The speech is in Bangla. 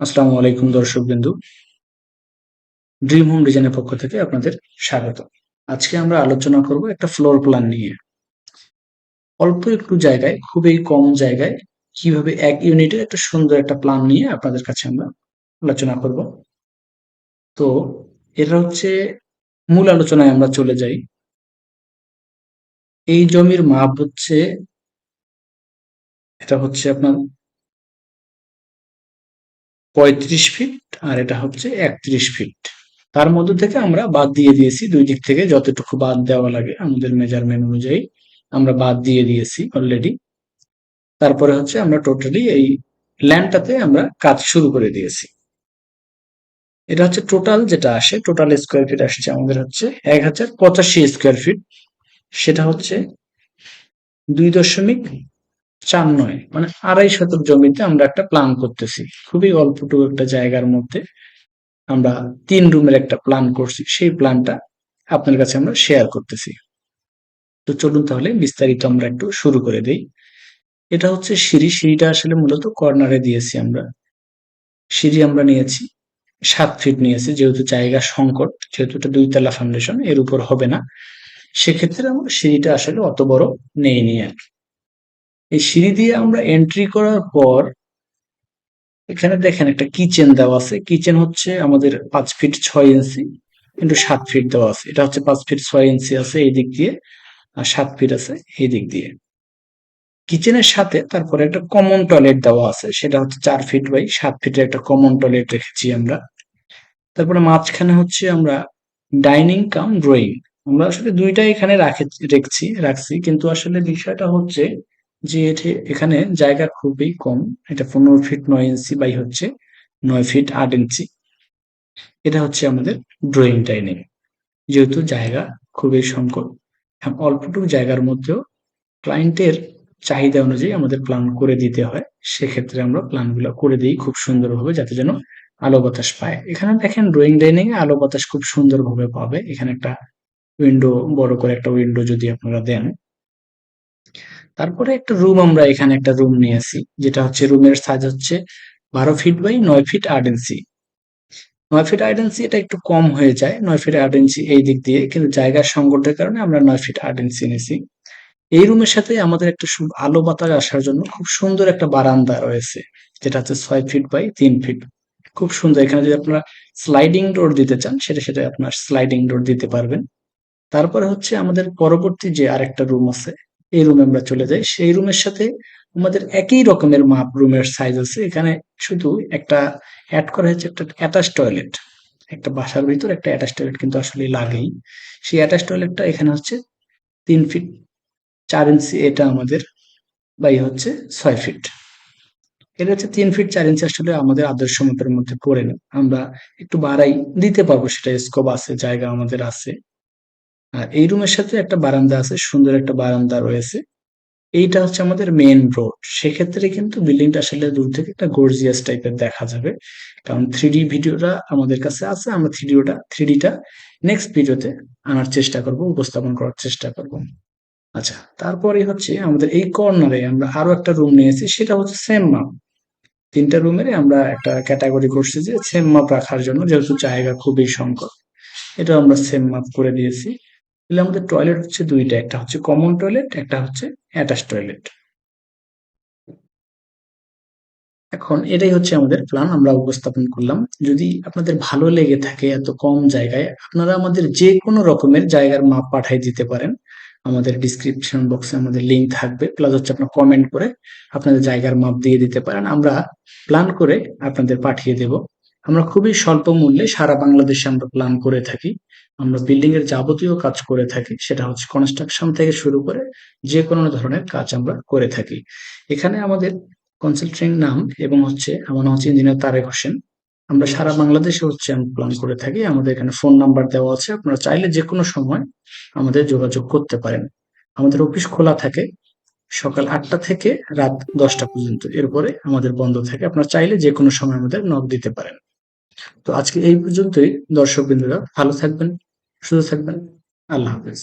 আসসালামু আলাইকুম দর্শকবৃন্দু। ড্রিম হোম ডিজাইনের পক্ষ থেকে আপনাদের স্বাগত। আজকে আমরা আলোচনা করব একটা ফ্লোর প্ল্যান নিয়ে। অল্প একটু জায়গায়, খুবই কম জায়গায় কিভাবে এক ইউনিটের একটা সুন্দর একটা প্ল্যান নিয়ে আপনাদের কাছে আমরা আলোচনা করব। তো এটা হচ্ছে মূল আলোচনায় আমরা চলে যাই। এই জমির মাপ হচ্ছে, এটা হচ্ছে আপনার ৩৫ ফিট আর এটা হচ্ছে ৩১ ফিট। তার মধ্য থেকে আমরা বাদ দিয়ে দিয়েছি দুই দিক থেকে যতটুকু বাদ দেওয়া লাগে আমাদের মেজারমেন্ট অনুযায়ী আমরা বাদ দিয়ে দিয়েছি অলরেডি। তারপরে হচ্ছে আমরা টোটালি এই ল্যান্ডটাতে আমরা কাজ শুরু করে দিয়েছি। এটা হচ্ছে টোটাল যেটা আসে, টোটাল স্কোয়ার ফিট আসছে আমাদের হচ্ছে ১,০৮৫ স্কোয়ার ফিট। সেটা হচ্ছে ২.৪৯, মানে ২.৫ শতক জমিতে আমরা একটা প্ল্যান করতেছি। খুবই অল্পটুকু একটা জায়গার মধ্যে আমরা ৩ রুমের একটা প্ল্যান করছি, সেই প্ল্যানটা আপনার কাছে আমরা শেয়ার করতেছি। তো চলুন তাহলে বিস্তারিত আমরা একটু শুরু করে দেই। এটা হচ্ছে সিঁড়িটা আসলে মূলত কর্নারে দিয়েছি আমরা। সিঁড়ি আমরা নিয়েছি ৭ ফিট নিয়েছি, যেহেতু জায়গা সংকট, যেহেতু এটা ২ তলা ফাউন্ডেশন, এর উপর হবে না, সেক্ষেত্রে আমরা সিঁড়িটা আসলে অত বড় নেইনি আর কি। এই সিঁড়ি দিয়ে আমরা এন্ট্রি করার পর এখানে দেখেন একটা কিচেন দেওয়া আছে। কিচেন হচ্ছে আমাদের ৫ ফিট ৬ ইঞ্চি কিন্তু ৭ ফিট দেওয়া আছে। এটা হচ্ছে 5 ফিট ৬ ইঞ্চি আছে এই দিক দিয়ে, আর ৭ ফিট আছে এই দিক দিয়ে। কিচেনের সাথে তারপরে একটা কমন টয়লেট দেওয়া আছে, সেটা হচ্ছে ৪ ফিট বাই ৭ ফিটের একটা কমন টয়লেট রেখেছি আমরা। তারপরে মাঝখানে হচ্ছে আমরা ডাইনিং কাম ড্রয়িং, আমরা আসলে দুইটাই এখানে রাখছি, কিন্তু আসলে বিষয়টা হচ্ছে যে এখানে জায়গা খুবই কম। এটা ১৫ ফিট ৯ ইঞ্চি বাই হচ্ছে ৯ ফিট ৮ ইঞ্চি। এটা হচ্ছে আমাদের ড্রয়িং ডাইনিং। যেহেতু জায়গা খুবই সংকট, অল্পটুকু জায়গার মধ্যেও ক্লায়েন্টের চাহিদা অনুযায়ী আমাদের প্ল্যান করে দিতে হয়, সেক্ষেত্রে আমরা প্ল্যানগুলো করে দিই খুব সুন্দরভাবে, যাতে যেন আলো বাতাস পায়। এখানে দেখেন ড্রয়িং ডাইনিং এ আলো বাতাস খুব সুন্দরভাবে পাবে। এখানে একটা উইন্ডো, বড় করে একটা উইন্ডো যদি আপনারা দেন। তারপরে একটা রুম, আমরা এখানে একটা রুম নিয়েছি, যেটা হচ্ছে রুমের সাইজ হচ্ছে ১২ feet by ৯ feet ৮ inch. ৯ feet ৮ inch এটা একটু কম হয়ে যায়, ৯ ফিট ৮ ইঞ্চি এই দিক দিয়ে, কিন্তু জায়গার সংকটের কারণে আমরা ৯ ফিট ৮ ইঞ্চি নিয়েছি। এই রুমের সাথে আমাদের একটা আলো বাতাস আসার জন্য খুব সুন্দর একটা বারান্দা রয়েছে, যেটা হচ্ছে ৬ ফিট বাই ৩ ফিট। খুব সুন্দর। এখানে যদি আপনারা স্লাইডিং ডোর দিতে চান, সেটা আপনার স্লাইডিং ডোর দিতে পারবেন। তারপরে হচ্ছে আমাদের পরবর্তী যে আরেকটা রুম আছে, এই রুমে আমরা চলে যাই। সেই রুমের সাথে আমাদের একই রকমের মাপ রুমের সাইজ আছে। এখানে শুধু একটা অ্যাড করা হয়েছে একটা অ্যাটাচ টয়লেট। একটা বাসার ভিতর একটা অ্যাটাচ টয়লেট কিন্তু আসলে লাগেই। সেই অ্যাটাচ টয়লেটটা এখানে হচ্ছে ৩ ফিট ৪ ইঞ্চি, এটা আমাদের বাই হচ্ছে ৬ ফিট। এটা হচ্ছে ৩ ফিট ৪ ইঞ্চি, আসলে আমাদের আদর্শ মাপের মধ্যে পড়ে না। আমরা একটু বাড়াই দিতে পারবো, সেটা স্কোপ আছে, জায়গা আমাদের আছে। আর এই রুমের সাথে একটা বারান্দা আছে, সুন্দর একটা বারান্দা রয়েছে। এইটা হচ্ছে আমাদের মেইন রোড। সেক্ষেত্রে কিন্তু বিল্ডিংটা আসলে দূর থেকে একটা গর্জিয়াস টাইপের দেখা যাবে, কারণ 3D ভিডিওটা আমাদের কাছে আছে। আমরা 3Dটা নেক্সট ভিডিওতে আনার চেষ্টা করব, উপস্থাপন করার চেষ্টা করব। আচ্ছা, তারপরে হচ্ছে আমাদের এই কর্নারে আমরা আরো একটা রুম নিয়েছি, সেটা হচ্ছে সেম মাপ। ৩টা রুমের আমরা একটা ক্যাটাগরি করছি যে সেম মাপ রাখার জন্য, যেহেতু জায়গা খুবই সংকট। এটা আমরা সেম মাপ করে দিয়েছি। তাহলে আমাদের টয়লেট হচ্ছে দুইটা, একটা হচ্ছে কমন টয়লেট, একটা হচ্ছে অ্যাটাচ টয়লেট। এখন এটাই হচ্ছে আমাদের প্ল্যান, আমরা উপস্থাপন করলাম। যদি আপনাদের ভালো লেগে থাকে এত কম জায়গায়, আপনারা আমাদের যে কোনো রকমের জায়গার মাপ পাঠিয়ে দিতে পারেন। আমাদের ডিসক্রিপশন বক্সে আমাদের লিঙ্ক থাকবে, প্লাস হচ্ছে আপনার কমেন্ট করে আপনাদের জায়গার মাপ দিয়ে দিতে পারেন। আমরা প্ল্যান করে আপনাদের পাঠিয়ে দেব। আমরা খুবই স্বল্প মূল্যে সারা বাংলাদেশে আমরা প্ল্যান করে থাকি। আমরা বিল্ডিং এর যাবতীয় কাজ করে থাকি, সেটা হচ্ছে কনস্ট্রাকশন থেকে শুরু করে যে কোনো ধরনের কাজ আমরা করে থাকি। এখানে আমাদের কনসালটেন্ট নাম এবং হচ্ছে আমার নাম হচ্ছে ইঞ্জিনিয়ার তারেক হোসেন। আমরা সারা বাংলাদেশে হচ্ছে আমি প্ল্যান করে থাকি। আমাদের এখানে ফোন নাম্বার দেওয়া আছে, আপনারা চাইলে যে কোনো সময় আমাদের যোগাযোগ করতে পারেন। আমাদের অফিস খোলা থাকে সকাল ৮টা থেকে রাত ১০টা পর্যন্ত, এরপরে আমাদের বন্ধ থাকে। আপনারা চাইলে যে কোনো সময় আমাদের নক দিতে পারেন। তো আজকে এই পর্যন্তই। দর্শক বিন্দুরা ভালো থাকবেন, সুস্থ থাকবেন। আল্লাহ হাফেজ।